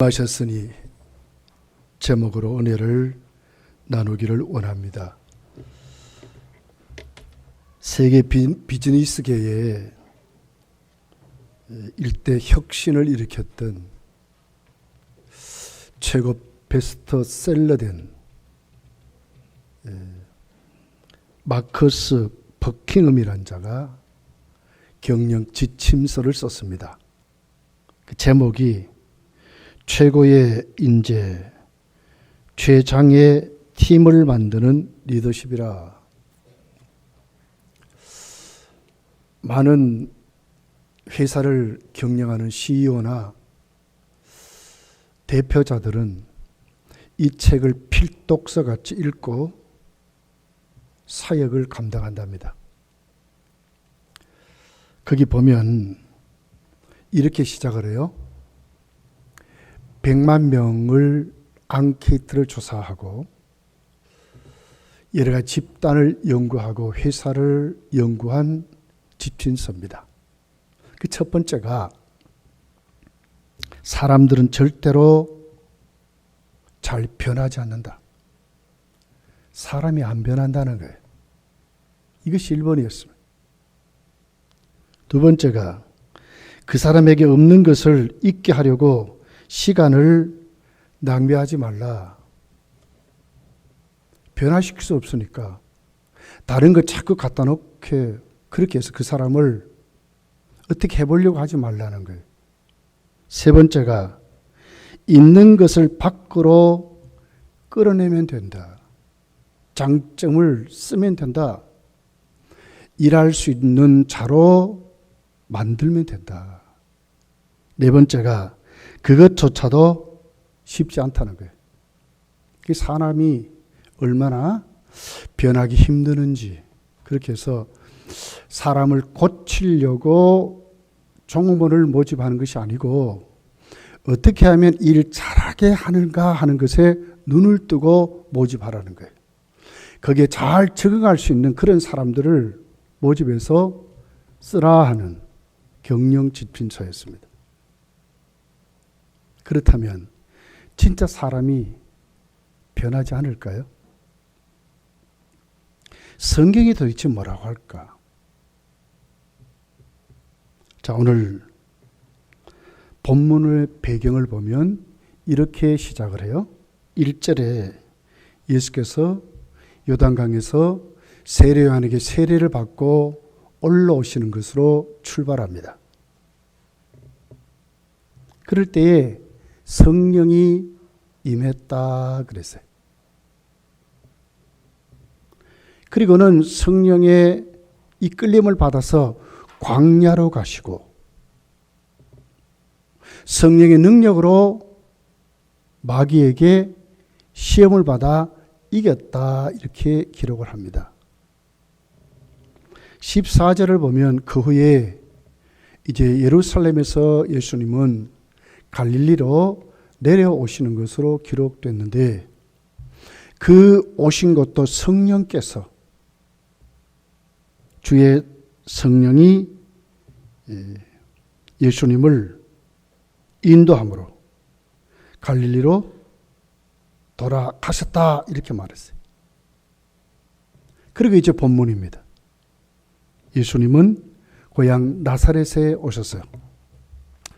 마셨으니 제목으로 은혜를 나누기를 원합니다. 세계 비즈니스계에 일대 혁신을 일으켰던 최고 베스트셀러된 마커스 버킹엄이라는 자가 경영 지침서를 썼습니다. 그 제목이 최고의 인재, 최장의 팀을 만드는 리더십이라. 많은 회사를 경영하는 CEO나 대표자들은 이 책을 필독서같이 읽고 사역을 감당한답니다. 거기 보면 이렇게 시작을 해요. 100만 명을 앙케이트를 조사하고 여러 가지 집단을 연구하고 회사를 연구한 지침서입니다. 그 첫 번째가 사람들은 절대로 잘 변하지 않는다. 사람이 안 변한다는 거예요. 이것이 1번이었습니다. 두 번째가 그 사람에게 없는 것을 있게 하려고 시간을 낭비하지 말라. 변화시킬 수 없으니까 다른 거 자꾸 갖다 놓게 그렇게 해서 그 사람을 어떻게 해보려고 하지 말라는 거예요. 세 번째가 있는 것을 밖으로 끌어내면 된다. 장점을 쓰면 된다. 일할 수 있는 자로 만들면 된다. 네 번째가 그것조차도 쉽지 않다는 거예요. 그 사람이 얼마나 변하기 힘드는지 그렇게 해서 사람을 고치려고 종업원을 모집하는 것이 아니고 어떻게 하면 일 잘하게 하는가 하는 것에 눈을 뜨고 모집하라는 거예요. 거기에 잘 적응할 수 있는 그런 사람들을 모집해서 쓰라 하는 경영 지침서였습니다. 그렇다면 진짜 사람이 변하지 않을까요? 성경이 도대체 뭐라고 할까? 자, 오늘 본문의 배경을 보면 이렇게 시작을 해요. 1절에 예수께서 요단강에서 세례 요한에게 세례를 받고 올라오시는 것으로 출발합니다. 그럴 때에 성령이 임했다 그랬어요. 그리고는 성령의 이끌림을 받아서 광야로 가시고 성령의 능력으로 마귀에게 시험을 받아 이겼다 이렇게 기록을 합니다. 14절을 보면 그 후에 이제 예루살렘에서 예수님은 갈릴리로 내려오시는 것으로 기록됐는데 그 오신 것도 성령께서 주의 성령이 예수님을 인도함으로 갈릴리로 돌아가셨다 이렇게 말했어요. 그리고 이제 본문입니다. 예수님은 고향 나사렛에 오셨어요.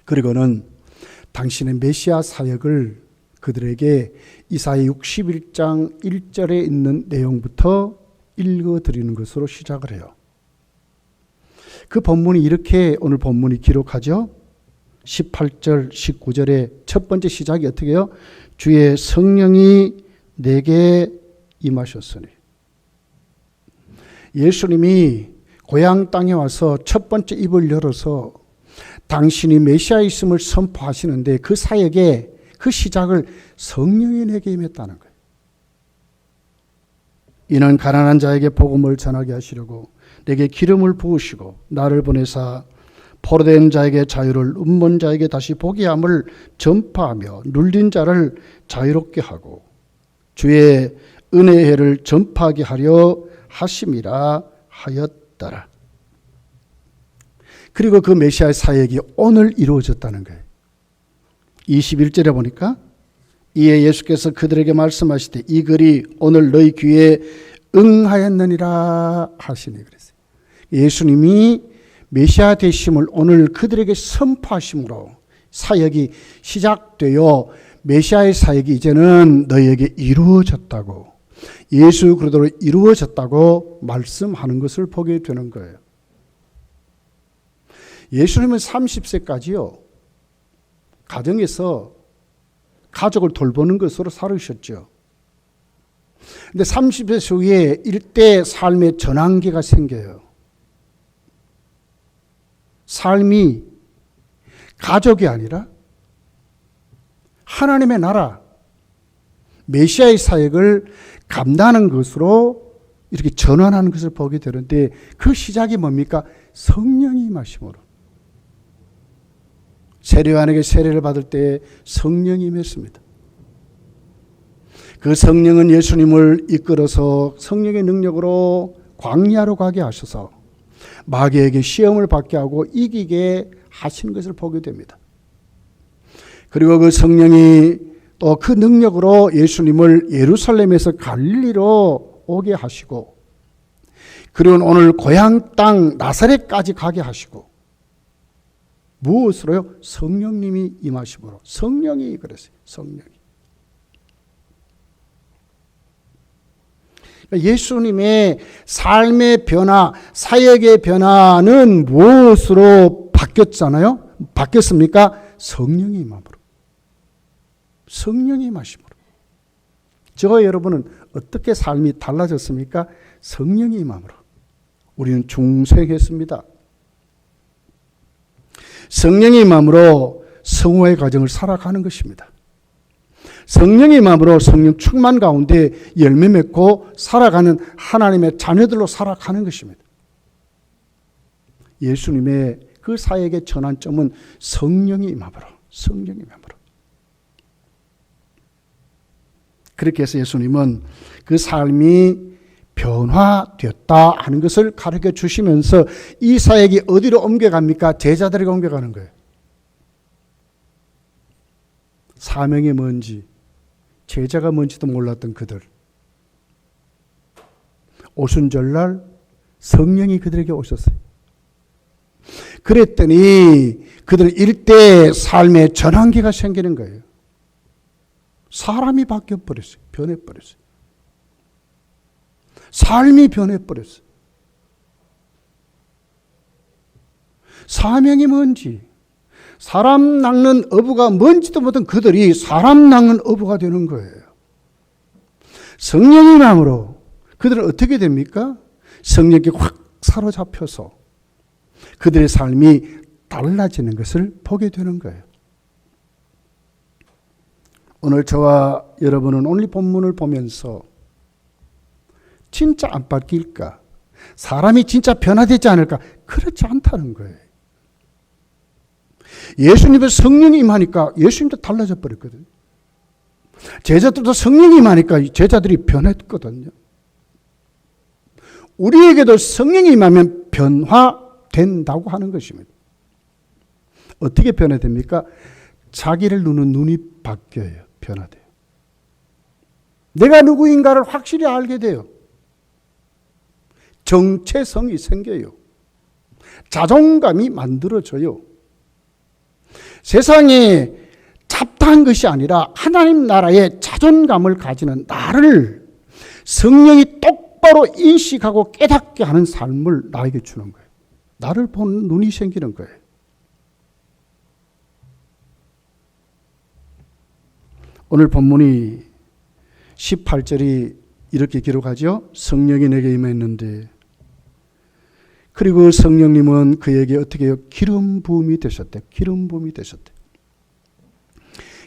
그리고는 당신의 메시아 사역을 그들에게 이사야 61장 1절에 있는 내용부터 읽어드리는 것으로 시작을 해요. 그 본문이 이렇게 오늘 본문이 기록하죠. 18절 19절의 첫 번째 시작이 어떻게 해요? 주의 성령이 내게 임하셨으니. 예수님이 고향 땅에 와서 첫 번째 입을 열어서 당신이 메시아있음을 선포하시는데 그 사역의 그 시작을 성령이 내게 임했다는 거예요. 이는 가난한 자에게 복음을 전하게 하시려고 내게 기름을 부으시고 나를 보내사 포로된 자에게 자유를 음몬 자에게 다시 보게 함을 전파하며 눌린 자를 자유롭게 하고 주의 은혜의 해를 전파하게 하려 하심이라 하였더라. 그리고 그 메시아의 사역이 오늘 이루어졌다는 거예요. 21절에 보니까 이에 예수께서 그들에게 말씀하시되 이 글이 오늘 너희 귀에 응하였느니라 하시니 그랬어요. 예수님이 메시아 되심을 오늘 그들에게 선포하심으로 사역이 시작되어 메시아의 사역이 이제는 너희에게 이루어졌다고, 예수 그리스도로 이루어졌다고 말씀하는 것을 보게 되는 거예요. 예수님은 30세까지요 가정에서 가족을 돌보는 것으로 살으셨죠. 근데 30세 후에 일대 삶의 전환기가 생겨요. 삶이 가족이 아니라 하나님의 나라, 메시아의 사역을 감당하는 것으로 이렇게 전환하는 것을 보게 되는데 그 시작이 뭡니까? 성령이 임하심으로. 세례요한에게 세례를 받을 때 성령이 임했습니다. 그 성령은 예수님을 이끌어서 성령의 능력으로 광야로 가게 하셔서 마귀에게 시험을 받게 하고 이기게 하신 것을 보게 됩니다. 그리고 그 성령이 또 그 능력으로 예수님을 예루살렘에서 갈릴리로 오게 하시고, 그리고 오늘 고향 땅 나사렛까지 가게 하시고, 무엇으로요? 성령님이 임하심으로. 성령이 그랬어요. 성령이. 예수님의 삶의 변화, 사역의 변화는 무엇으로 바뀌었잖아요? 바뀌었습니까? 성령의 임함으로. 성령의 임하심으로. 저와 여러분은 어떻게 삶이 달라졌습니까? 성령의 임함으로. 우리는 중생했습니다. 성령의 임함으로 성화의 과정을 살아가는 것입니다. 성령의 임함으로 성령 충만 가운데 열매 맺고 살아가는 하나님의 자녀들로 살아가는 것입니다. 예수님의 그 사역의 전환점은 성령의 임함으로, 성령의 임함으로. 그렇게 해서 예수님은 그 삶이 변화되었다 하는 것을 가르쳐 주시면서 이 사역이 어디로 옮겨갑니까? 제자들에게 옮겨가는 거예요. 사명이 뭔지, 제자가 뭔지도 몰랐던 그들. 오순절날 성령이 그들에게 오셨어요. 그랬더니 그들은 일대 삶의 전환기가 생기는 거예요. 사람이 바뀌어버렸어요. 변해버렸어요. 삶이 변해버렸어요. 사명이 뭔지, 사람 낚는 어부가 뭔지도 모르던 그들이 사람 낚는 어부가 되는 거예요. 성령의 마음으로 그들은 어떻게 됩니까? 성령께 확 사로잡혀서 그들의 삶이 달라지는 것을 보게 되는 거예요. 오늘 저와 여러분은 오늘 본문을 보면서 진짜 안 바뀔까? 사람이 진짜 변화되지 않을까? 그렇지 않다는 거예요. 예수님의 성령이 임하니까 예수님도 달라져 버렸거든요. 제자들도 성령이 임하니까 제자들이 변했거든요. 우리에게도 성령이 임하면 변화된다고 하는 것입니다. 어떻게 변화됩니까? 자기를 누는 눈이 바뀌어요. 변화돼요. 내가 누구인가를 확실히 알게 돼요. 정체성이 생겨요. 자존감이 만들어져요. 세상에 잡다한 것이 아니라 하나님 나라의 자존감을 가지는 나를 성령이 똑바로 인식하고 깨닫게 하는 삶을 나에게 주는 거예요. 나를 보는 눈이 생기는 거예요. 오늘 본문이 18절이 이렇게 기록하죠. 성령이 내게 임했는데, 그리고 성령님은 그에게 어떻게 해요? 기름 부음이 되셨대. 기름 부음이 되셨대.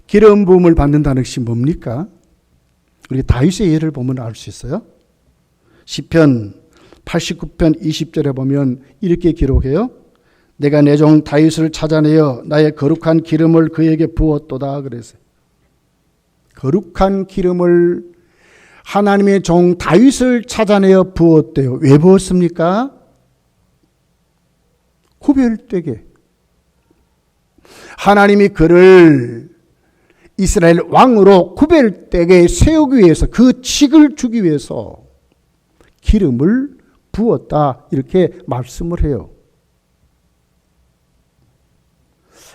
기름 부음을 받는다는 것이 뭡니까? 우리 다윗의 예를 보면 알 수 있어요. 시편 89편 20절에 보면 이렇게 기록해요. 내가 내 종 다윗을 찾아내어 나의 거룩한 기름을 그에게 부었도다 그랬어요. 거룩한 기름을 하나님의 종 다윗을 찾아내어 부었대요. 왜 부었습니까? 구별되게. 하나님이 그를 이스라엘 왕으로 구별되게 세우기 위해서, 그 직을 주기 위해서 기름을 부었다, 이렇게 말씀을 해요.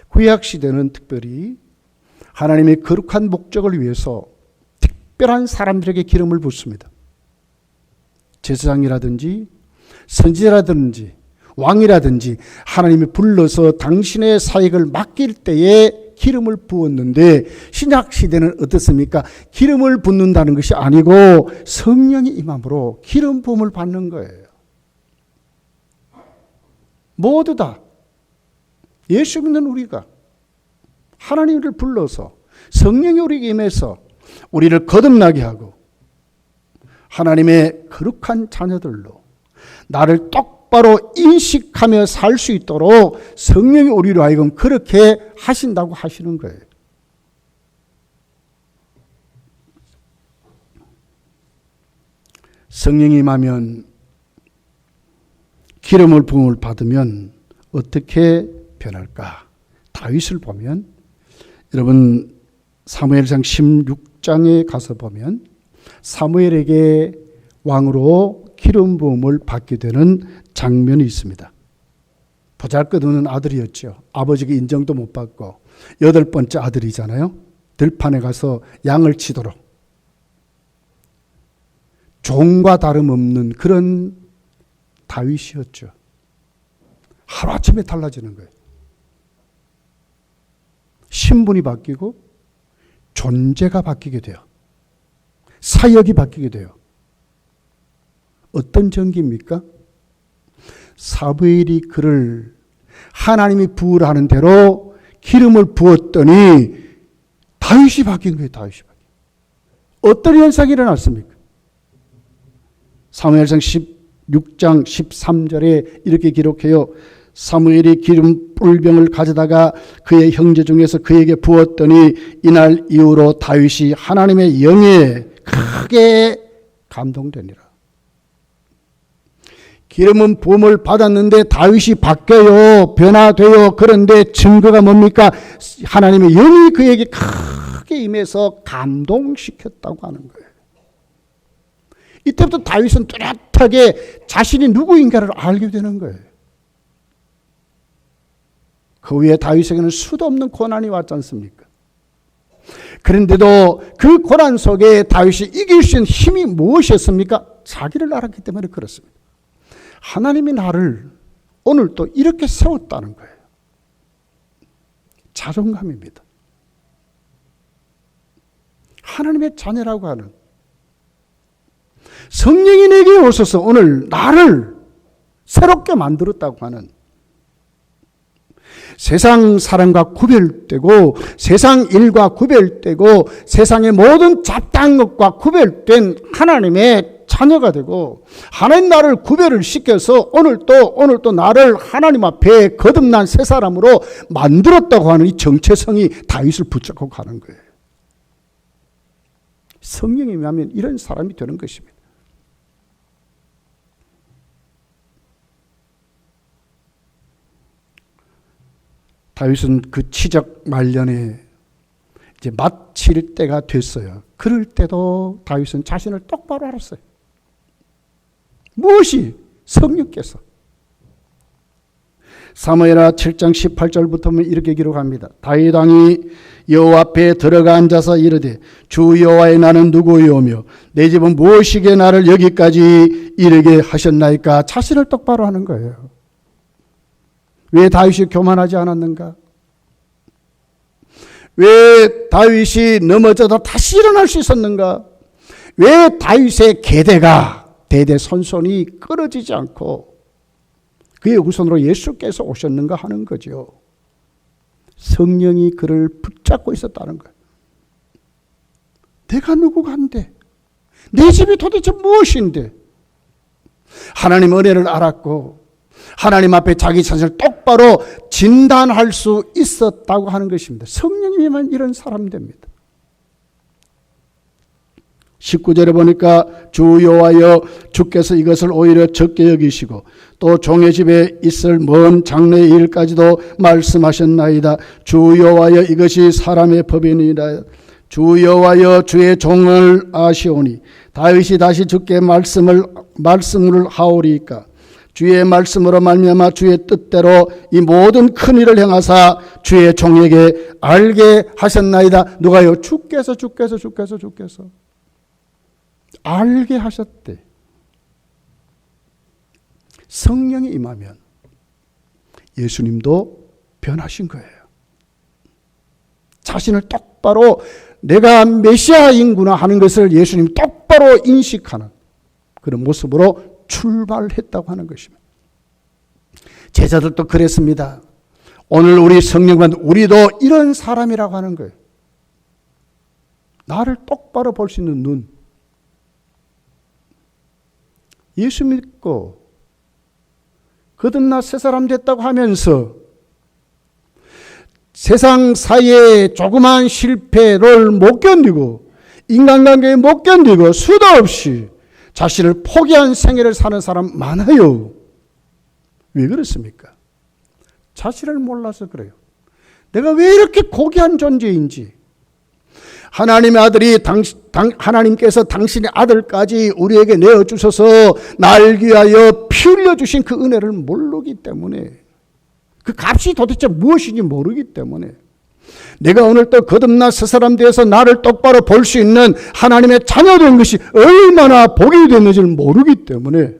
구약 시대는 특별히 하나님의 거룩한 목적을 위해서 특별한 사람들에게 기름을 붓습니다. 제사장이라든지 선지자라든지 왕이라든지 하나님이 불러서 당신의 사역을 맡길 때에 기름을 부었는데, 신약 시대는 어떻습니까? 기름을 붓는다는 것이 아니고 성령이 임함으로 기름 부음을 받는 거예요. 모두 다 예수 믿는 우리가 하나님을 불러서 성령이 우리에게 임해서 우리를 거듭나게 하고 하나님의 거룩한 자녀들로 나를 똑바로 인식하며 살 수 있도록 성령이 우리로 하여금 그렇게 하신다고 하시는 거예요. 성령이 임하면, 기름을 부음을 받으면 어떻게 변할까? 다윗을 보면, 여러분 사무엘상 16장에 가서 보면 사무엘에게 왕으로 기름 부음을 받게 되는 장면이 있습니다. 보잘것없는 아들이었죠. 아버지가 인정도 못 받고 8번째 아들이잖아요. 들판에 가서 양을 치도록 종과 다름없는 그런 다윗이었죠. 하루아침에 달라지는 거예요. 신분이 바뀌고 존재가 바뀌게 돼요. 사역이 바뀌게 돼요. 어떤 전기입니까? 사무엘이 그를 하나님이 부으라는 대로 기름을 부었더니 다윗이 바뀐 거예요. 다윗이 바뀐. 어떤 현상이 일어났습니까? 사무엘상 16장 13절에 이렇게 기록해요. 사무엘이 기름 뿔병을 가져다가 그의 형제 중에서 그에게 부었더니 이날 이후로 다윗이 하나님의 영에 크게 감동되니라. 기름은 부음을 받았는데 다윗이 바뀌어요. 변화돼요. 그런데 증거가 뭡니까? 하나님의 영이 그에게 크게 임해서 감동시켰다고 하는 거예요. 이때부터 다윗은 뚜렷하게 자신이 누구인가를 알게 되는 거예요. 그 위에 다윗에게는 수도 없는 고난이 왔지 않습니까? 그런데도 그 고난 속에 다윗이 이길 수 있는 힘이 무엇이었습니까? 자기를 알았기 때문에 그렇습니다. 하나님이 나를 오늘 또 이렇게 세웠다는 거예요. 자존감입니다. 하나님의 자녀라고 하는, 성령이 내게 오셔서 오늘 나를 새롭게 만들었다고 하는, 세상 사람과 구별되고 세상 일과 구별되고 세상의 모든 잡다한 것과 구별된 하나님의 자녀가 되고, 하나님 나를 구별을 시켜서 오늘 또 나를 하나님 앞에 거듭난 새 사람으로 만들었다고 하는 이 정체성이 다윗을 붙잡고 가는 거예요. 성령이 임하면 이런 사람이 되는 것입니다. 다윗은 그 치적 말년에 이제 마칠 때가 됐어요. 그럴 때도 다윗은 자신을 똑바로 알았어요. 무엇이? 성령께서. 사무엘하 7장 18절부터는 이렇게 기록합니다. 다윗 왕이 여호와 앞에 들어가 앉아서 이르되 주 여호와의 나는 누구이오며 내 집은 무엇이기에 나를 여기까지 이르게 하셨나이까? 자신을 똑바로 하는 거예요. 왜 다윗이 교만하지 않았는가? 왜 다윗이 넘어져도 다시 일어날 수 있었는가? 왜 다윗의 계대가 대대손손이 끊어지지 않고 그의 후손으로 예수께서 오셨는가 하는 거죠. 성령이 그를 붙잡고 있었다는 거예요. 내가 누구가 한데? 내 집이 도대체 무엇인데? 하나님 은혜를 알았고 하나님 앞에 자기 자신을 똑바로 진단할 수 있었다고 하는 것입니다. 성령이면 이런 사람 됩니다. 19절에 보니까 주 여호와여 주께서 이것을 오히려 적게 여기시고 또 종의 집에 있을 먼 장래의 일까지도 말씀하셨나이다. 주 여호와여 이것이 사람의 법이니이다. 주 여호와여 주의 종을 아시오니 다윗이 다시 주께 말씀을 하오리이까. 주의 말씀으로 말미암아 주의 뜻대로 이 모든 큰 일을 행하사 주의 종에게 알게 하셨나이다. 누가요? 주께서 알게 하셨대. 성령이 임하면 예수님도 변하신 거예요. 자신을 똑바로 내가 메시아인구나 하는 것을 예수님이 똑바로 인식하는 그런 모습으로 출발했다고 하는 것입니다. 제자들도 그랬습니다. 오늘 우리 성령만 우리도 이런 사람이라고 하는 거예요. 나를 똑바로 볼 수 있는 눈. 예수 믿고 거듭나 새 사람 됐다고 하면서 세상 사이에 조그만 실패를 못 견디고 인간관계에 못 견디고 수도 없이 자신을 포기한 생애를 사는 사람 많아요. 왜 그렇습니까? 자신을 몰라서 그래요. 내가 왜 이렇게 고귀한 존재인지. 하나님의 아들이 하나님께서 당신의 아들까지 우리에게 내어주셔서 날 위하여 피 흘려주신 그 은혜를 모르기 때문에, 그 값이 도대체 무엇인지 모르기 때문에, 내가 오늘 또 거듭나 새 사람 되어서 나를 똑바로 볼 수 있는 하나님의 자녀된 것이 얼마나 복이 됐는지를 모르기 때문에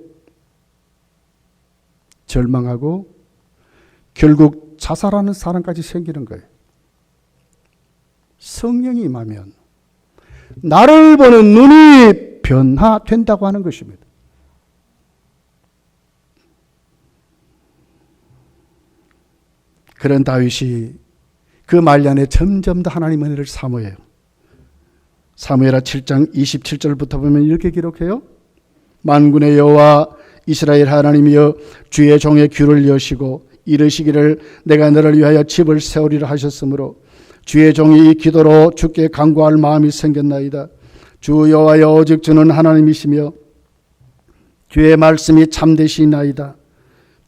절망하고 결국 자살하는 사람까지 생기는 거예요. 성령이 임하면 나를 보는 눈이 변화된다고 하는 것입니다. 그런 다윗이 그 말년에 점점 더 하나님의 은혜를 사모해요. 사무엘하 7장 27절부터 보면 이렇게 기록해요. 만군의 여호와 이스라엘 하나님이여 주의 종의 귀를 여시고 이르시기를 내가 너를 위하여 집을 세우리라 하셨으므로 주의 종이 이 기도로 주께 간구할 마음이 생겼나이다. 주 여호와여 오직 주는 하나님이시며 주의 말씀이 참되시나이다.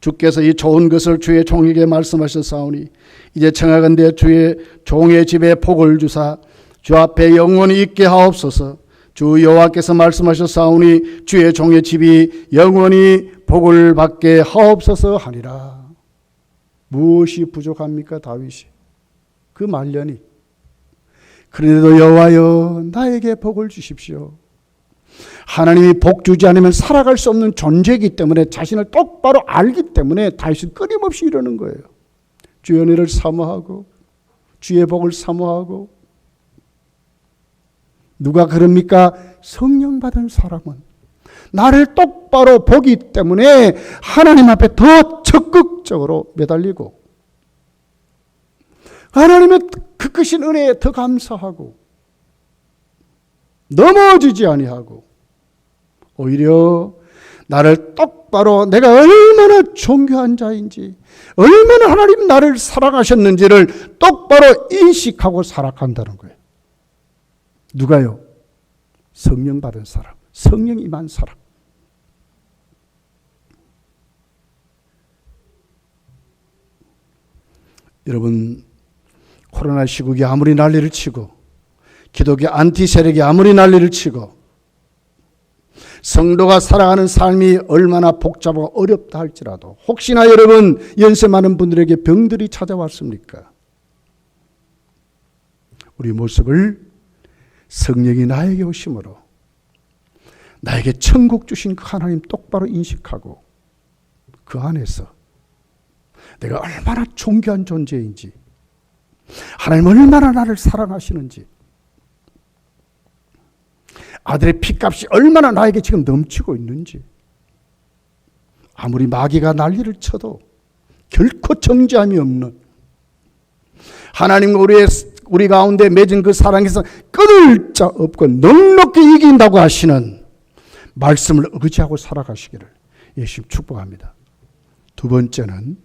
주께서 이 좋은 것을 주의 종에게 말씀하셨사오니 이제 청하건대 주의 종의 집에 복을 주사 주 앞에 영원히 있게 하옵소서. 주 여호와께서 말씀하셨사오니 주의 종의 집이 영원히 복을 받게 하옵소서 하니라. 무엇이 부족합니까? 다윗이 그 말년이. 그런데도 여호와여 나에게 복을 주십시오. 하나님이 복 주지 않으면 살아갈 수 없는 존재이기 때문에 자신을 똑바로 알기 때문에 다윗은 끊임없이 이러는 거예요. 주의 은혜를 사모하고 주의 복을 사모하고. 누가 그럽니까? 성령 받은 사람은 나를 똑바로 보기 때문에 하나님 앞에 더 적극적으로 매달리고 하나님의 그 크신 은혜에 더 감사하고 넘어지지 아니하고 오히려 나를 똑바로 내가 얼마나 존귀한 자인지 얼마나 하나님 나를 사랑하셨는지를 똑바로 인식하고 살아간다는 거예요. 누가요? 성령 받은 사람, 성령 임한 사람. 여러분, 코로나 시국이 아무리 난리를 치고 기독교 안티 세력이 아무리 난리를 치고 성도가 살아가는 삶이 얼마나 복잡하고 어렵다 할지라도 혹시나 여러분 연세 많은 분들에게 병들이 찾아왔습니까? 우리 모습을 성령이 나에게 오심으로 나에게 천국 주신 그 하나님 똑바로 인식하고 그 안에서 내가 얼마나 존귀한 존재인지 하나님 얼마나 나를 사랑하시는지 아들의 피값이 얼마나 나에게 지금 넘치고 있는지 아무리 마귀가 난리를 쳐도 결코 정죄함이 없는 하나님과 우리 가운데 맺은 그 사랑에서 끊을 자 없고 넉넉히 이긴다고 하시는 말씀을 의지하고 살아가시기를 예수님 축복합니다. 두 번째는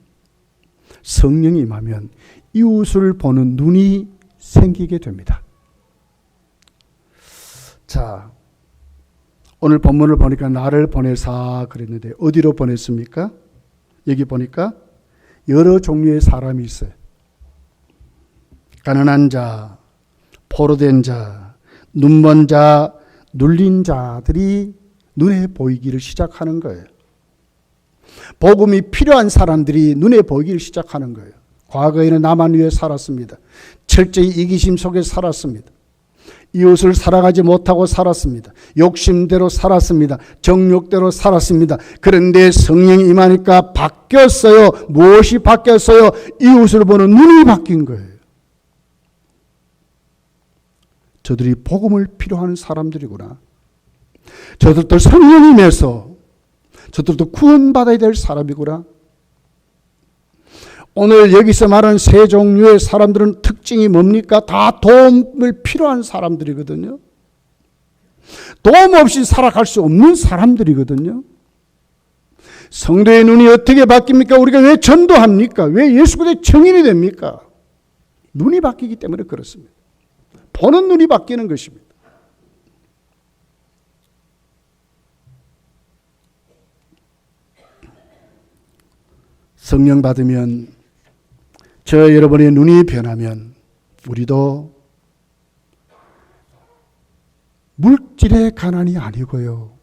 성령이 임하면 이웃을 보는 눈이 생기게 됩니다. 자, 오늘 본문을 보니까 나를 보내사 그랬는데 어디로 보냈습니까? 여기 보니까 여러 종류의 사람이 있어요. 가난한 자, 포로된 자, 눈먼 자, 눌린 자들이 눈에 보이기를 시작하는 거예요. 복음이 필요한 사람들이 눈에 보이기를 시작하는 거예요. 과거에는 나만 위해 살았습니다. 철저히 이기심 속에 살았습니다. 이웃을 사랑하지 못하고 살았습니다. 욕심대로 살았습니다. 정욕대로 살았습니다. 그런데 성령이 임하니까 바뀌었어요. 무엇이 바뀌었어요? 이웃을 보는 눈이 바뀐 거예요. 저들이 복음을 필요한 사람들이구나. 저들도 성령이 임해서 저들도 구원받아야 될 사람이구나. 오늘 여기서 말하는 세 종류의 사람들은 특징이 뭡니까? 다 도움을 필요한 사람들이거든요. 도움 없이 살아갈 수 없는 사람들이거든요. 성도의 눈이 어떻게 바뀝니까? 우리가 왜 전도합니까? 왜 예수 그리스도의 증인이 됩니까? 눈이 바뀌기 때문에 그렇습니다. 보는 눈이 바뀌는 것입니다. 성령 받으면 저 여러분의 눈이 변하면 우리도 물질의 가난이 아니고요.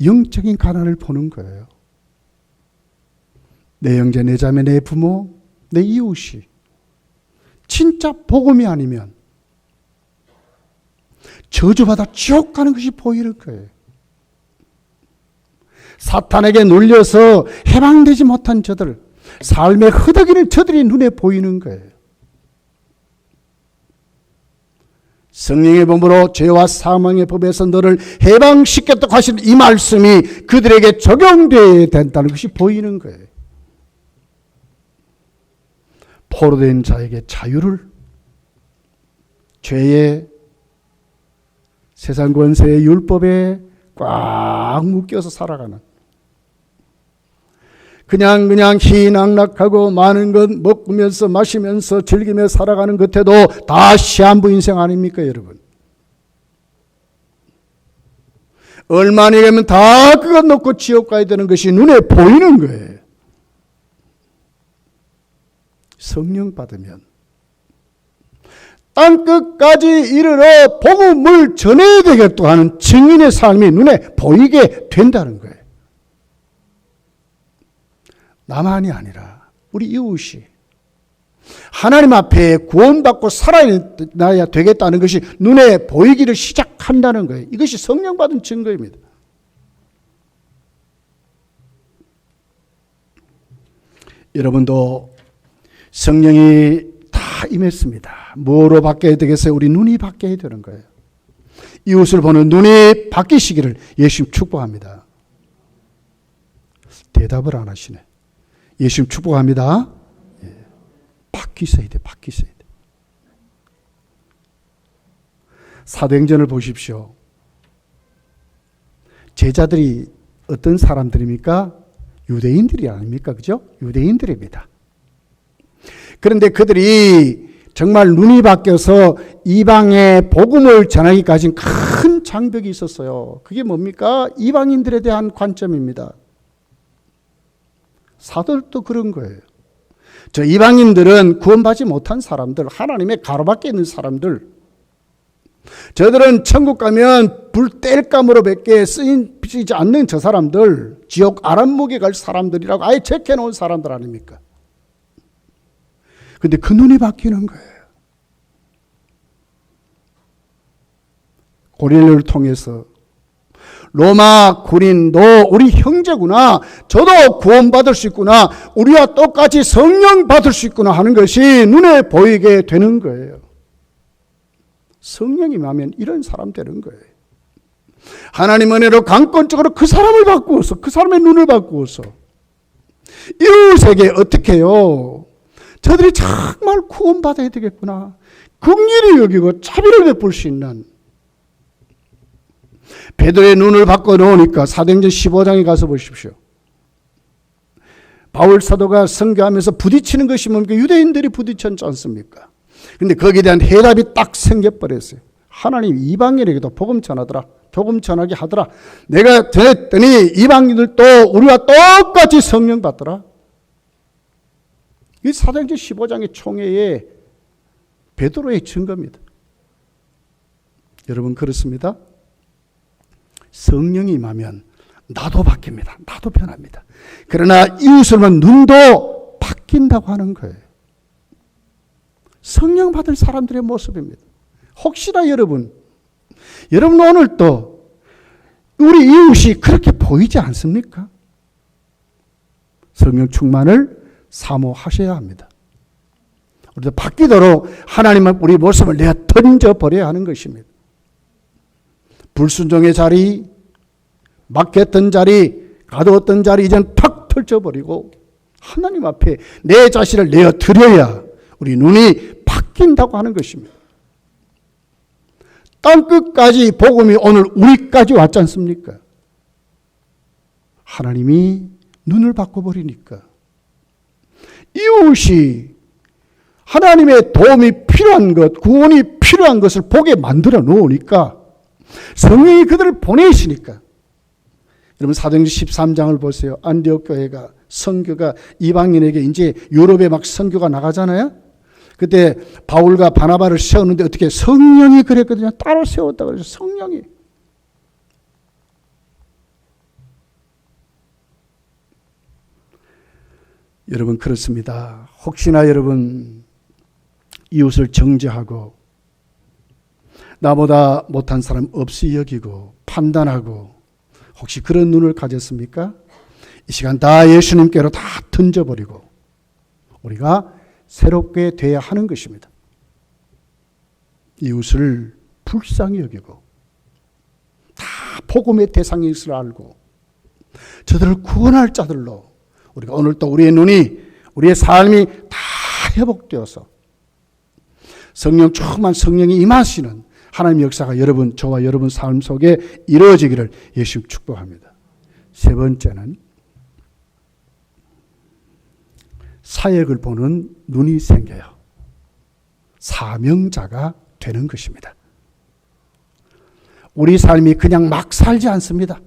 영적인 가난을 보는 거예요. 내 형제, 내 자매, 내 부모, 내 이웃이 진짜 복음이 아니면 저주받아 지옥 가는 것이 보이는 거예요. 사탄에게 눌려서 해방되지 못한 저들, 삶의 허덕이는 저들이 눈에 보이는 거예요. 성령의 법으로 죄와 사망의 법에서 너를 해방시켰다고 하시는 이 말씀이 그들에게 적용되어야 된다는 것이 보이는 거예요. 포로된 자에게 자유를, 죄의 세상 권세의 율법에 꽉 묶여서 살아가는, 그냥 희낙락하고 많은 것 먹으면서 마시면서 즐기며 살아가는 것에도 다 시한부 인생 아닙니까, 여러분? 얼마나 되면 다 그것 놓고 지옥 가야 되는 것이 눈에 보이는 거예요. 성령 받으면 땅끝까지 이르러 복음을 전해야 되겠다 하는 증인의 삶이 눈에 보이게 된다는 거예요. 나만이 아니라 우리 이웃이 하나님 앞에 구원받고 살아나야 되겠다는 것이 눈에 보이기를 시작한다는 거예요. 이것이 성령 받은 증거입니다. 여러분도 성령이 다 임했습니다. 뭐로 바뀌어야 되겠어요? 우리 눈이 바뀌어야 되는 거예요. 이웃을 보는 눈이 바뀌시기를 예수님 축복합니다. 대답을 안 하시네. 예수님 축복합니다. 예. 바뀌어야 돼. 바뀌어야 돼. 사도행전을 보십시오. 제자들이 어떤 사람들입니까? 유대인들이 아닙니까? 그죠? 유대인들입니다. 그런데 그들이 정말 눈이 바뀌어서 이방의 복음을 전하기까지는 큰 장벽이 있었어요. 그게 뭡니까? 이방인들에 대한 관점입니다. 사도들도 그런 거예요. 저 이방인들은 구원받지 못한 사람들, 하나님의 가로밖에 있는 사람들, 저들은 천국 가면 불땔감으로 밖에 쓰이지 않는 저 사람들, 지옥 아랫목에 갈 사람들이라고 아예 제껴놓은 사람들 아닙니까? 근데 그 눈이 바뀌는 거예요. 고넬료를 통해서 로마 군인, 너 우리 형제구나, 저도 구원받을 수 있구나, 우리와 똑같이 성령 받을 수 있구나 하는 것이 눈에 보이게 되는 거예요. 성령이 임하면 이런 사람 되는 거예요. 하나님 은혜로 강권적으로 그 사람을 바꾸어서, 그 사람의 눈을 바꾸어서 이웃에게 어떻게 해요? 저들이 정말 구원받아야 되겠구나, 긍휼히 여기고 자비를 베풀 수 있는, 베드로의 눈을 바꿔놓으니까 사도행전 15장에 가서 보십시오. 바울 사도가 선교하면서 부딪히는 것이 뭡니까? 유대인들이 부딪혔지 않습니까? 근데 거기에 대한 해답이 딱 생겨버렸어요. 하나님 이방인에게도 복음 전하더라. 복음 전하게 하더라. 내가 전했더니 이방인들도 우리와 똑같이 성령 받더라. 이 사도행전 15장의 총회에 베드로의 증거입니다. 여러분 그렇습니다. 성령이 임하면 나도 바뀝니다. 나도 변합니다. 그러나 이웃을 보면 눈도 바뀐다고 하는 거예요. 성령 받은 사람들의 모습입니다. 혹시나 여러분 오늘 또 우리 이웃이 그렇게 보이지 않습니까? 성령 충만을 사모하셔야 합니다. 우리도 바뀌도록 하나님은 우리 모습을 내어 던져버려야 하는 것입니다. 불순종의 자리, 막혔던 자리, 가두었던 자리 이제는 탁 펼쳐버리고 하나님 앞에 내 자신을 내어 드려야 우리 눈이 바뀐다고 하는 것입니다. 땅끝까지 복음이 오늘 우리까지 왔지 않습니까? 하나님이 눈을 바꿔버리니까 이웃이 하나님의 도움이 필요한 것, 구원이 필요한 것을 보게 만들어 놓으니까 성령이 그들을 보내시니까 여러분 사도행전 13장을 보세요. 안디옥 교회가 선교가 이방인에게 이제 유럽에 막 선교가 나가잖아요. 그때 바울과 바나바를 세웠는데 어떻게 성령이 그랬거든요. 따로 세웠다 그래서 성령이. 여러분 그렇습니다. 혹시나 여러분 이웃을 정죄하고 나보다 못한 사람 없이 여기고 판단하고 혹시 그런 눈을 가졌습니까? 이 시간 다 예수님께로 다 던져버리고 우리가 새롭게 돼야 하는 것입니다. 이웃을 불쌍히 여기고 다 복음의 대상인 것을 알고 저들을 구원할 자들로 우리가 오늘 또 우리의 눈이 우리의 삶이 다 회복되어서 성령 충만 성령이 임하시는 하나님의 역사가 여러분 저와 여러분 삶 속에 이루어지기를 예수 축복합니다. 세 번째는 사역을 보는 눈이 생겨요. 사명자가 되는 것입니다. 우리 삶이 그냥 막 살지 않습니다.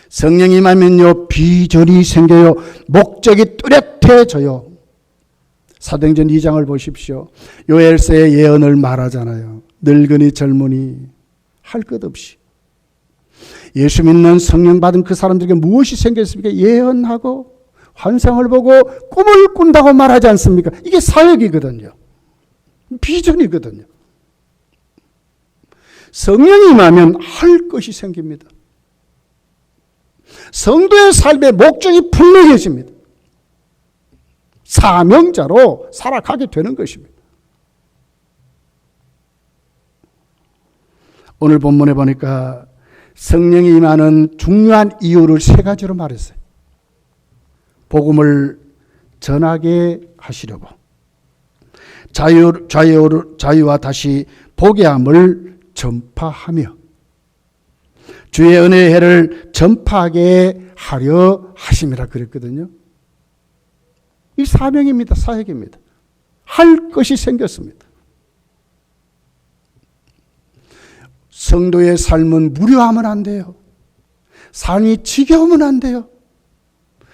성령이 임하면요 비전이 생겨요. 목적이 뚜렷해져요. 사도행전 2장을 보십시오. 요엘서의 예언을 말하잖아요. 늙은이 젊은이 할 것 없이 예수 믿는 성령 받은 그 사람들에게 무엇이 생겼습니까? 예언하고 환상을 보고 꿈을 꾼다고 말하지 않습니까? 이게 사역이거든요. 비전이거든요. 성령이 임하면 할 것이 생깁니다. 성도의 삶의 목적이 분명해집니다. 사명자로 살아가게 되는 것입니다. 오늘 본문에 보니까 성령이 임하는 중요한 이유를 세 가지로 말했어요. 복음을 전하게 하시려고 자유와 다시 보게 함을 전파하며 주의 은혜의 해를 전파하게 하려 하심이라 그랬거든요. 이 사명입니다. 사역입니다. 할 것이 생겼습니다. 성도의 삶은 무료하면 안 돼요. 삶이 지겨우면 안 돼요.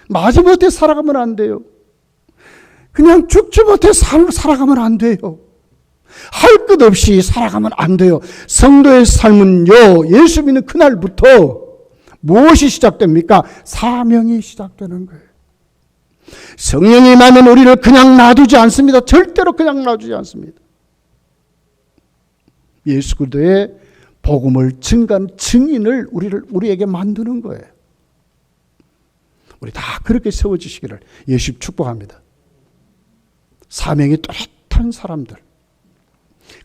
마지못해 살아가면 안 돼요. 그냥 죽지 못해 살아가면 안 돼요. 할 것 없이 살아가면 안 돼요. 성도의 삶은요, 예수 믿는 그날부터 무엇이 시작됩니까? 사명이 시작되는 거예요. 성령이 임하면 우리를 그냥 놔두지 않습니다. 절대로 그냥 놔두지 않습니다. 예수 그리스도의 복음을 증거한 증인을 우리에게 만드는 거예요. 우리 다 그렇게 세워지시기를 예수 축복합니다. 사명이 뚜렷한 사람들,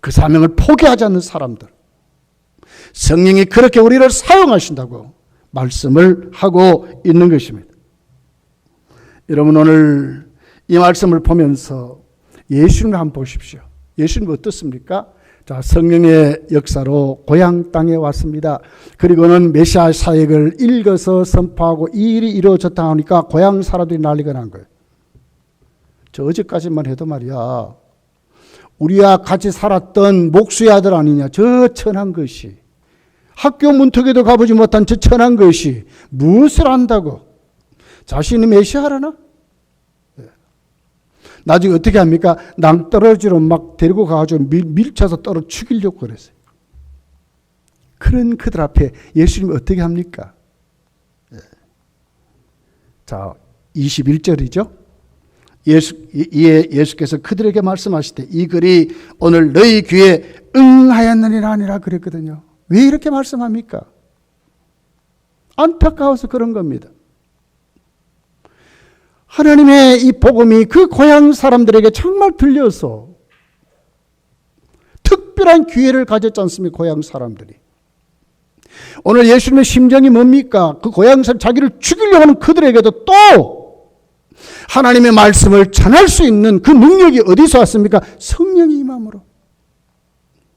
그 사명을 포기하지 않는 사람들, 성령이 그렇게 우리를 사용하신다고 말씀을 하고 있는 것입니다. 여러분 오늘 이 말씀을 보면서 예수님을 한번 보십시오. 예수님 어떻습니까? 자, 성령의 역사로 고향 땅에 왔습니다. 그리고는 메시아 사역을 읽어서 선포하고 이 일이 이루어졌다 하니까 고향 사람들이 난리가 난 거예요. 저 어제까지만 해도 말이야, 우리와 같이 살았던 목수의 아들 아니냐, 저 천한 것이 학교 문턱에도 가보지 못한 저 천한 것이 무엇을 안다고 자신이 메시아라나? 나중에 어떻게 합니까? 낭떠러지로 막 데리고 가가지고 밀쳐서 떨어 죽이려고 그랬어요. 그런 그들 앞에 예수님이 어떻게 합니까? 자, 21절이죠. 예수께서 그들에게 말씀하실 때 이 글이 오늘 너희 귀에 응하였느니라 아니라 그랬거든요. 왜 이렇게 말씀합니까? 안타까워서 그런 겁니다. 하나님의 이 복음이 그 고향 사람들에게 정말 들려서 특별한 기회를 가졌지 않습니까? 고향 사람들이. 오늘 예수님의 심정이 뭡니까? 그 고향 사람 자기를 죽이려고 하는 그들에게도 또 하나님의 말씀을 전할 수 있는 그 능력이 어디서 왔습니까? 성령이 임함으로.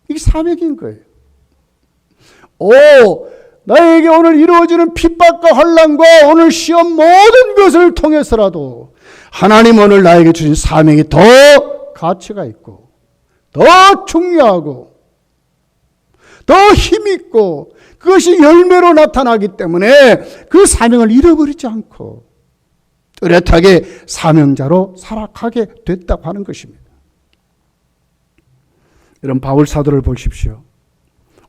이게 사명인 거예요. 나에게 오늘 이루어지는 핍박과 환난과 오늘 시험 모든 것을 통해서라도 하나님 오늘 나에게 주신 사명이 더 가치가 있고 더 중요하고 더 힘있고 그것이 열매로 나타나기 때문에 그 사명을 잃어버리지 않고 뚜렷하게 사명자로 살아가게 됐다고 하는 것입니다. 이런 바울 사도를 보십시오.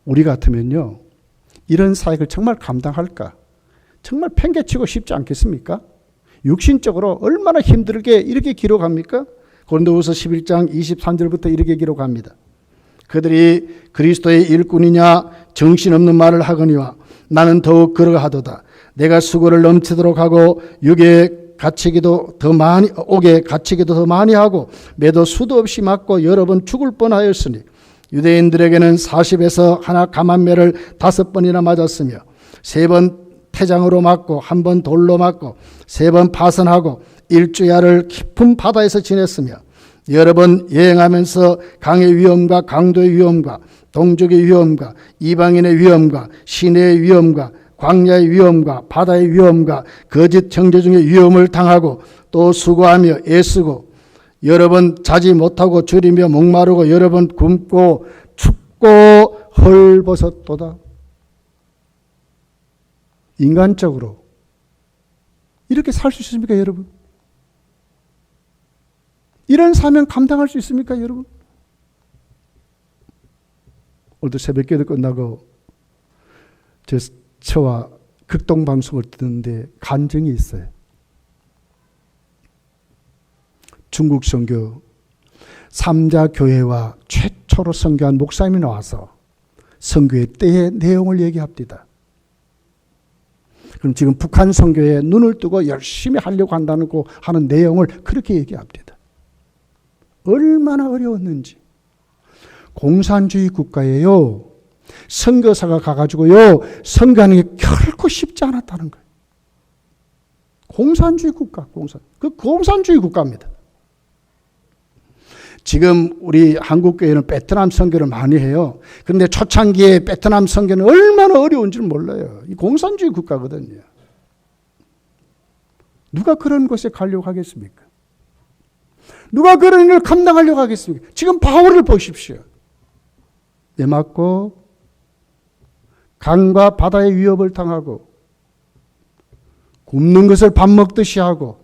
우리 같으면요, 이런 사역을 정말 감당할까? 정말 팽개치고 싶지 않겠습니까? 육신적으로 얼마나 힘들게 이렇게 기록합니까? 고린도후서 11장 23절부터 이렇게 기록합니다. 그들이 그리스도의 일꾼이냐 정신없는 말을 하거니와 나는 더욱 그러하도다. 내가 수고를 넘치도록 하고 옥에 갇히기도 더 많이 하고 매도 수도 없이 맞고 여러 번 죽을 뻔하였으니 유대인들에게는 40에서 하나 감한매를 5번이나 맞았으며 3번 태장으로 맞고 1번 돌로 맞고 3번 파선하고 일주야를 깊은 바다에서 지냈으며 여러 번 여행하면서 강의 위험과 강도의 위험과 동족의 위험과 이방인의 위험과 시내의 위험과 광야의 위험과 바다의 위험과 거짓 형제 중의 위험을 당하고 또 수고하며 애쓰고 여러 번 자지 못하고 줄이며 목마르고 여러 번 굶고 춥고 헐벗었도다. 인간적으로 이렇게 살 수 있습니까, 여러분? 이런 사명 감당할 수 있습니까, 여러분? 오늘도 새벽기도 끝나고 저와 극동방송을 듣는데 간증이 있어요. 중국 선교 3자 교회와 최초로 선교한 목사님이 나와서 선교의 때의 내용을 얘기합니다. 그럼 지금 북한 선교에 눈을 뜨고 열심히 하려고 한다는 하는 내용을 그렇게 얘기합니다. 얼마나 어려웠는지. 공산주의 국가에요, 선교사가 가가지고요 선교하는 게 결코 쉽지 않았다는 거예요. 공산주의 국가, 공산주의 국가입니다. 지금 우리 한국교회는 베트남 선교를 많이 해요. 그런데 초창기에 베트남 선교는 얼마나 어려운지를 몰라요. 이 공산주의 국가거든요. 누가 그런 곳에 가려고 하겠습니까? 누가 그런 일을 감당하려고 하겠습니까? 지금 바울을 보십시오. 매 맞고 강과 바다의 위협을 당하고 굶는 것을 밥 먹듯이 하고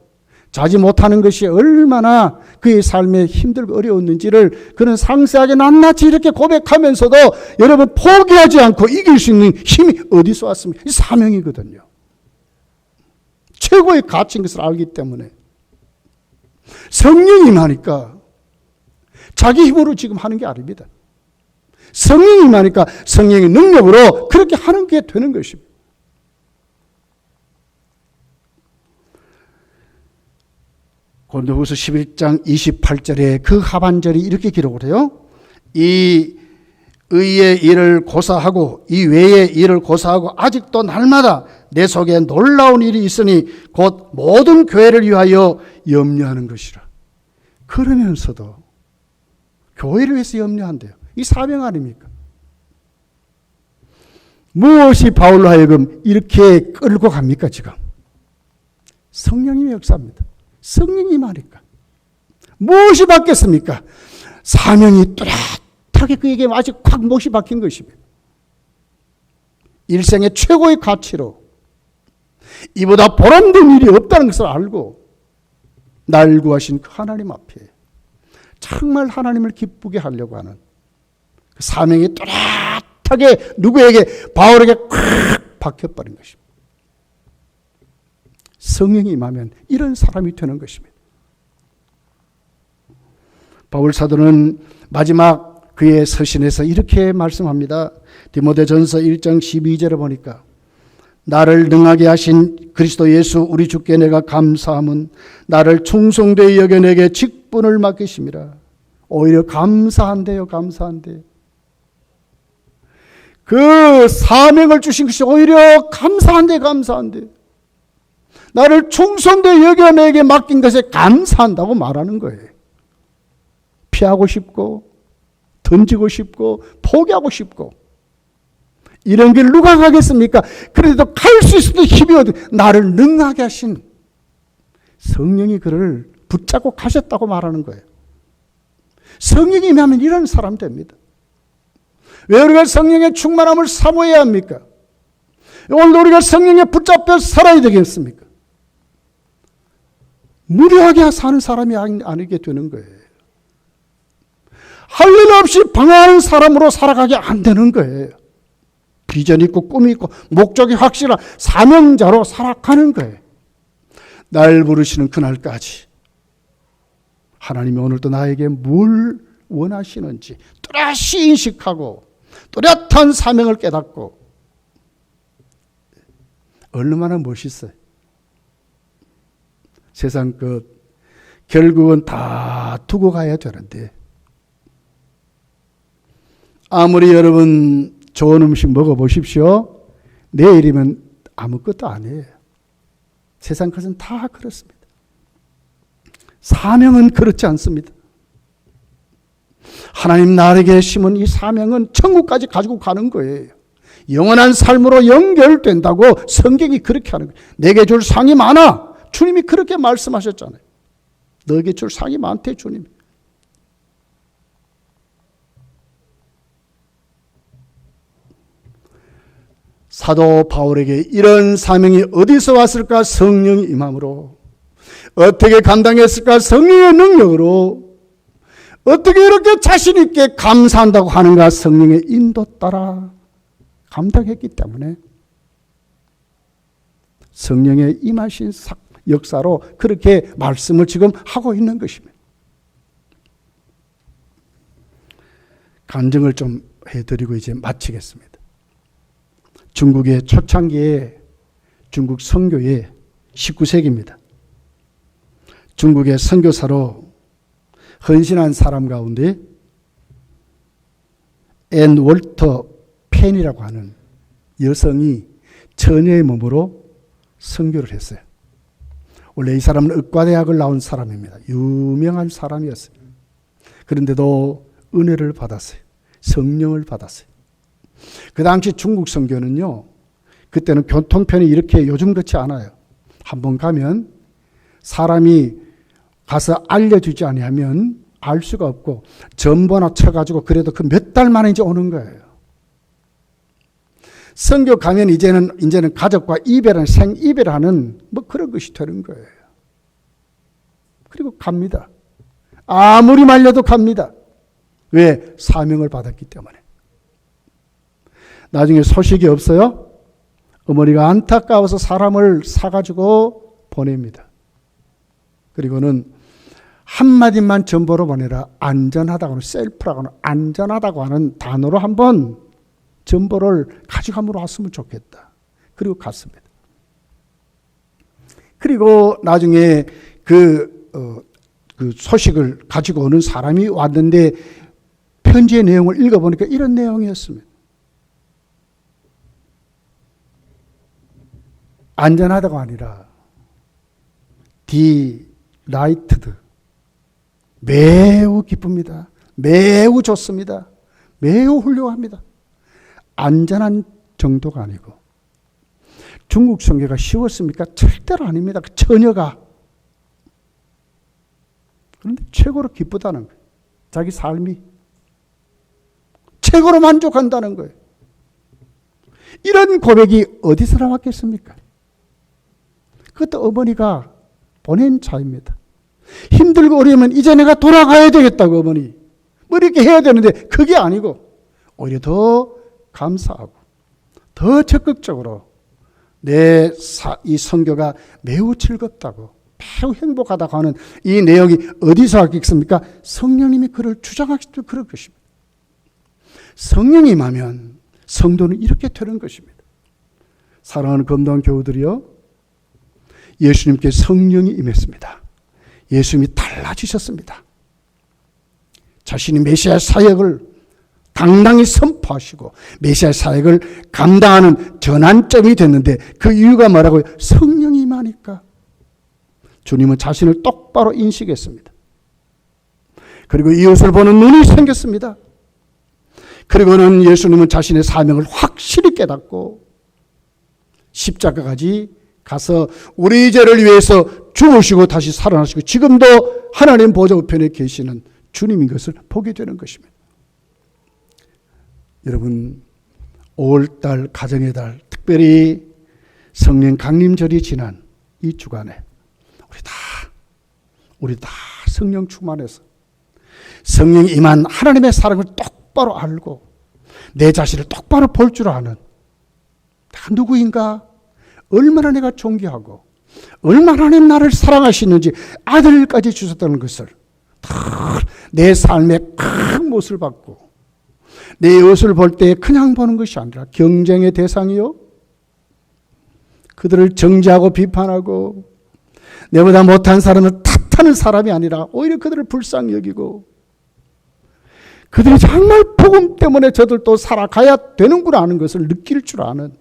자지 못하는 것이 얼마나 그의 삶에 힘들고 어려웠는지를 그는 상세하게 낱낱이 이렇게 고백하면서도 여러분 포기하지 않고 이길 수 있는 힘이 어디서 왔습니까? 이 사명이거든요. 최고의 가치인 것을 알기 때문에 성령이 임하니까 자기 힘으로 지금 하는 게 아닙니다. 성령이 임하니까 성령의 능력으로 그렇게 하는 게 되는 것입니다. 고린도후서 11장 28절에 그 하반절이 이렇게 기록을 해요. 이 의의 일을 고사하고 이 외의 일을 고사하고 아직도 날마다 내 속에 놀라운 일이 있으니 곧 모든 교회를 위하여 염려하는 것이라. 그러면서도 교회를 위해서 염려한대요. 이 사명 아닙니까? 무엇이 바울로 하여금 이렇게 끌고 갑니까 지금? 성령님의 역사입니다. 성령이 말이니까. 무엇이 바뀌었습니까? 사명이 뚜렷하게 그에게 아직 콱 못이 박힌 것입니다. 일생의 최고의 가치로 이보다 보람된 일이 없다는 것을 알고 날 구하신 그 하나님 앞에 정말 하나님을 기쁘게 하려고 하는 그 사명이 또렷하게 누구에게? 바울에게 콱 박혀버린 것입니다. 성령이 임하면 이런 사람이 되는 것입니다. 바울 사도는 마지막 그의 서신에서 이렇게 말씀합니다. 디모데전서 1장 12절에 보니까 나를 능하게 하신 그리스도 예수 우리 주께 내가 감사함은 나를 충성되이 여겨 내게 직분을 맡기심이라. 오히려 감사한데요. 감사한데. 그 사명을 주신 것이 오히려 감사한데 감사한데. 나를 충성되이 여겨 내게 맡긴 것에 감사한다고 말하는 거예요. 피하고 싶고 던지고 싶고 포기하고 싶고 이런 길 누가 가겠습니까? 그래도 갈 수 있어도 힘이 어디 나를 능하게 하신 성령이 그를 붙잡고 가셨다고 말하는 거예요. 성령이 임하면 이런 사람 됩니다. 왜 우리가 성령의 충만함을 사모해야 합니까? 오늘도 우리가 성령에 붙잡혀 살아야 되겠습니까? 무료하게 사는 사람이 아니게 되는 거예요. 할 일 없이 방황하는 사람으로 살아가게 안 되는 거예요. 비전이 있고 꿈이 있고 목적이 확실한 사명자로 살아가는 거예요. 날 부르시는 그날까지 하나님이 오늘도 나에게 뭘 원하시는지 또렷이 인식하고 또렷한 사명을 깨닫고 얼마나 멋있어요. 세상 끝 결국은 다 두고 가야 되는데 아무리 여러분 좋은 음식 먹어보십시오. 내일이면 아무것도 아니에요. 세상 것은 다 그렇습니다. 사명은 그렇지 않습니다. 하나님 나에게 심은 이 사명은 천국까지 가지고 가는 거예요. 영원한 삶으로 연결된다고 성경이 그렇게 하는 거예요. 내게 줄 상이 많아. 주님이 그렇게 말씀하셨잖아요. 너에게 줄 상이 많대 주님이. 사도 바울에게 이런 사명이 어디서 왔을까? 성령이 임함으로. 어떻게 감당했을까? 성령의 능력으로. 어떻게 이렇게 자신 있게 감사한다고 하는가? 성령의 인도 따라 감당했기 때문에 성령의 임하신 역사로 그렇게 말씀을 지금 하고 있는 것입니다. 간증을 좀 해드리고 이제 마치겠습니다. 중국의 초창기에 중국 선교의 19세기입니다. 중국의 선교사로 헌신한 사람 가운데 앤 월터 펜이라고 하는 여성이 처녀의 몸으로 선교를 했어요. 원래 이 사람은 의과대학을 나온 사람입니다. 유명한 사람이었어요. 그런데도 은혜를 받았어요. 성령을 받았어요. 그 당시 중국 선교는요, 그때는 교통편이 이렇게 요즘 그렇지 않아요. 한번 가면 사람이 가서 알려주지 않으면 알 수가 없고 전보나 쳐가지고 그래도 그 몇 달 만에 이제 오는 거예요. 선교 가면 이제는 가족과 이별하는 생이별하는 뭐 그런 것이 되는 거예요. 그리고 갑니다. 아무리 말려도 갑니다. 왜? 사명을 받았기 때문에. 나중에 소식이 없어요. 어머니가 안타까워서 사람을 사가지고 보냅니다. 그리고는 한마디만 전보로 보내라. 안전하다고 하는 셀프라고 하는 안전하다고 하는 단어로 한번 전보를 가져가므로 왔으면 좋겠다. 그리고 갔습니다. 그리고 나중에 그 소식을 가지고 오는 사람이 왔는데 편지의 내용을 읽어보니까 이런 내용이었습니다. 안전하다가 아니라 디라이트드 매우 기쁩니다. 매우 좋습니다. 매우 훌륭합니다. 안전한 정도가 아니고 중국 선교가 쉬웠습니까? 절대로 아닙니다. 그 처녀가. 그런데 최고로 기쁘다는 거예요. 자기 삶이 최고로 만족한다는 거예요. 이런 고백이 어디서 나왔겠습니까? 그것도 어머니가 보낸 자입니다. 힘들고 어려우면 이제 내가 돌아가야 되겠다고 어머니. 뭐 이렇게 해야 되는데 그게 아니고 오히려 더 감사하고 더 적극적으로 이 선교가 매우 즐겁다고 매우 행복하다고 하는 이 내용이 어디서 왔겠습니까? 성령님이 그를 주장하실 때 그럴 것입니다. 성령이 임하면 성도는 이렇게 되는 것입니다. 사랑하는 검도한 교우들이요, 예수님께 성령이 임했습니다. 예수님이 달라지셨습니다. 자신이 메시아 사역을 당당히 선포하시고 메시아 사역을 감당하는 전환점이 됐는데 그 이유가 뭐라고요? 성령이 임하니까. 주님은 자신을 똑바로 인식했습니다. 그리고 이웃을 보는 눈이 생겼습니다. 그리고는 예수님은 자신의 사명을 확실히 깨닫고 십자가까지 가서 우리 죄를 위해서 죽으시고 다시 살아나시고 지금도 하나님 보좌 우편에 계시는 주님인 것을 보게 되는 것입니다. 여러분, 5월달 가정의 달, 특별히 성령 강림절이 지난 이 주간에 우리 다 성령 충만해서 성령 임한 하나님의 사랑을 똑바로 알고 내 자신을 똑바로 볼 줄 아는 내가 누구인가, 얼마나 내가 존귀하고 얼마나 하나님 나를 사랑하시는지 아들까지 주셨다는 것을 내 삶의 큰 못을 받고 내 이웃을 볼 때 그냥 보는 것이 아니라 경쟁의 대상이요, 그들을 정죄하고 비판하고 내보다 못한 사람을 탓하는 사람이 아니라 오히려 그들을 불쌍히 여기고 그들이 정말 복음 때문에 저들도 살아가야 되는구나 하는 것을 느낄 줄 아는,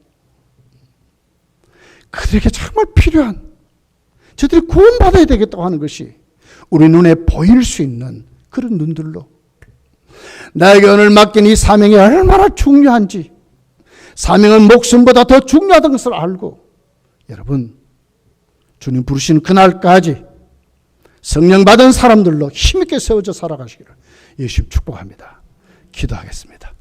그들에게 정말 필요한, 저들이 구원받아야 되겠다고 하는 것이 우리 눈에 보일 수 있는 그런 눈들로 나에게 오늘 맡긴 이 사명이 얼마나 중요한지, 사명은 목숨보다 더 중요하다는 것을 알고 여러분, 주님 부르시는 그날까지 성령 받은 사람들로 힘있게 세워져 살아가시기를 예수님 축복합니다. 기도하겠습니다.